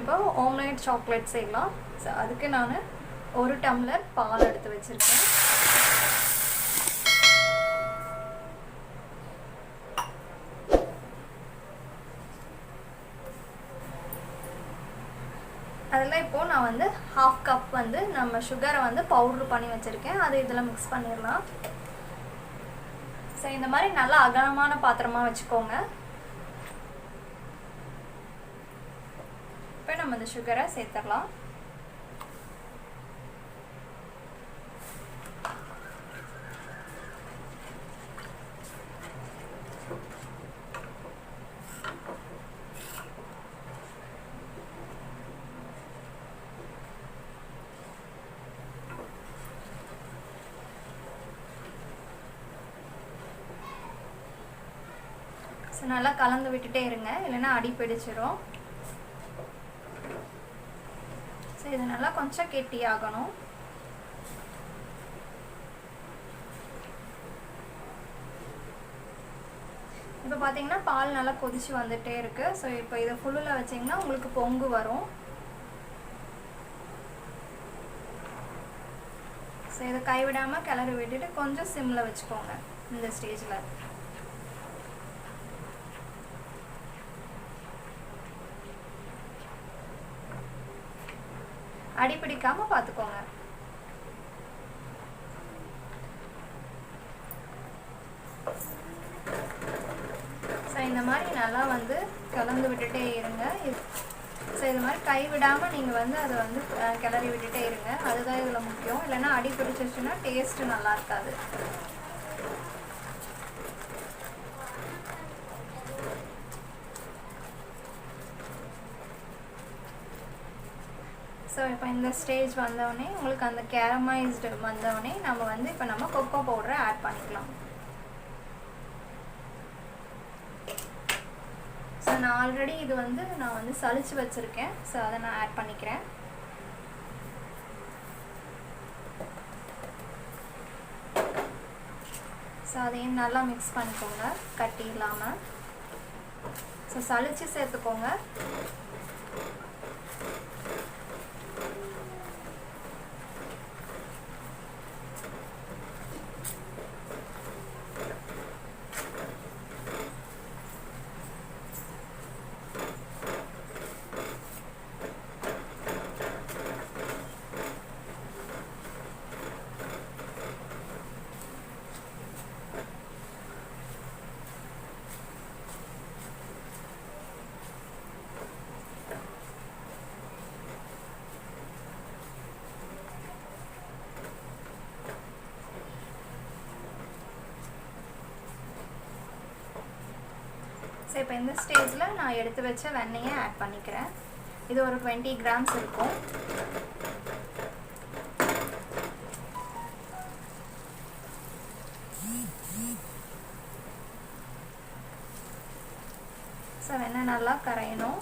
இப்போ ஓம்லேட் சாக்லேட் செய்யலாம். ஸோ அதுக்கு நான் 1 டம்ளர் பால் எடுத்து வச்சுருக்கேன். அதில் இப்போது நான் வந்து 1/2 கப் வந்து நம்ம சுகரை வந்து பவுட்ரு பண்ணி வச்சுருக்கேன். அதை இதில் மிக்ஸ் பண்ணிடலாம். ஸோ இந்த மாதிரி நல்லா அகலமான பாத்திரமாக வச்சுக்கோங்க. இப்போ நம்ம இந்த சுகரை சேர்த்துடலாம். நல்லா கலந்து விட்டுட்டே இருங்க, இல்லைன்னா அடி பிடிச்சிடும். ஸோ இது நல்லா கொஞ்சம் கெட்டியாகணும். இப்போ பார்த்தீங்கன்னா பால் நல்லா கொதிச்சு வந்துட்டே இருக்கு. ஸோ இப்போ இதை ஃபுல்லில் வச்சிங்கன்னா உங்களுக்கு பொங்கு வரும். ஸோ இதை கைவிடாமல் கிளறி விட்டுட்டு கொஞ்சம் சிம்மில் வச்சுக்கோங்க. இந்த ஸ்டேஜில் அடி பிடிக்காம பார்த்துக்கோங்க. ஸோ இந்த மாதிரி நல்லா வந்து கலந்து விட்டுட்டே இருங்க. ஸோ இது மாதிரி கைவிடாமல் நீங்கள் வந்து அதை வந்து கிளறி விட்டுட்டே இருங்க. அதுதான் இதில் முக்கியம். இல்லைன்னா அடி பிடிச்சிருச்சுன்னா டேஸ்ட்டு நல்லா இருக்காது. ஸோ இப்போ இந்த ஸ்டேஜ் வந்தோடனே உங்களுக்கு அந்த கேரமைஸ்டு வந்தோடனே நம்ம கொக்கோ பவுடரை ஆட் பண்ணிக்கலாம். ஸோ நான் ஆல்ரெடி இது வந்து நான் சலிச்சு வச்சுருக்கேன். ஸோ அதை நான் ஆட் பண்ணிக்கிறேன். ஸோ அதையும் நல்லா மிக்ஸ் பண்ணிக்கோங்க, கட்டி இல்லாமல். ஸோ சலிச்சு சேர்த்துக்கோங்க. ஸோ இப்போ இந்த ஸ்டேஜில் நான் எடுத்து வச்ச வெண்ணெயை ஆட் பண்ணிக்கிறேன். இது ஒரு 20 கிராம்ஸ் இருக்கும். ஸோ வெண்ணெய் நல்லா கரையணும்.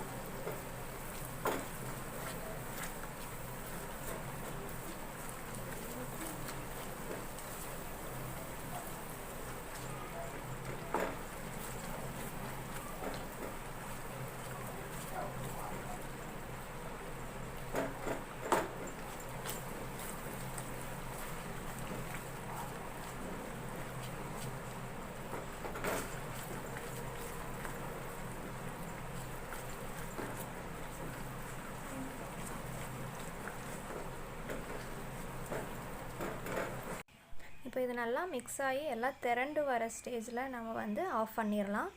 இப்போ இது நல்லா மிக்ஸ் ஆகி எல்லாம் திரண்டு வர ஸ்டேஜில் நம்ம வந்து ஆஃப் பண்ணிடலாம்.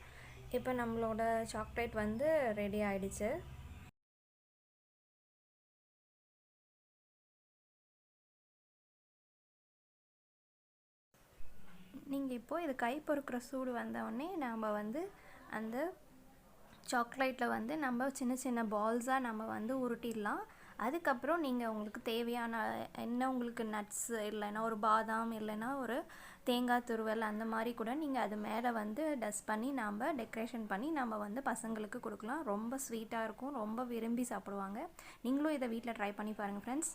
இப்போ நம்மளோட சாக்லேட் வந்து ரெடி ஆகிடுச்சு. நீங்கள் இப்போது இது கை பொறுக்கிற சூடு வந்தோடனே நம்ம வந்து அந்த சாக்லேட்டில் வந்து நம்ம சின்ன சின்ன பால்ஸாக நம்ம வந்து உருட்டிடலாம். அதுக்கப்புறம் நீங்கள் உங்களுக்கு தேவையான என்ன உங்களுக்கு நட்ஸு இல்லைன்னா ஒரு பாதாம் இல்லைன்னா ஒரு தேங்காய் துருவல் அந்த மாதிரி கூட நீங்கள் அது மேலே வந்து டஸ்ட் பண்ணி நம்ம டெக்கரேஷன் பண்ணி நம்ம வந்து பசங்களுக்கு கொடுக்கலாம். ரொம்ப ஸ்வீட்டாக இருக்கும், ரொம்ப விரும்பி சாப்பிடுவாங்க. நீங்களும் இதை வீட்டில் ட்ரை பண்ணி பாருங்கள் ஃப்ரெண்ட்ஸ்.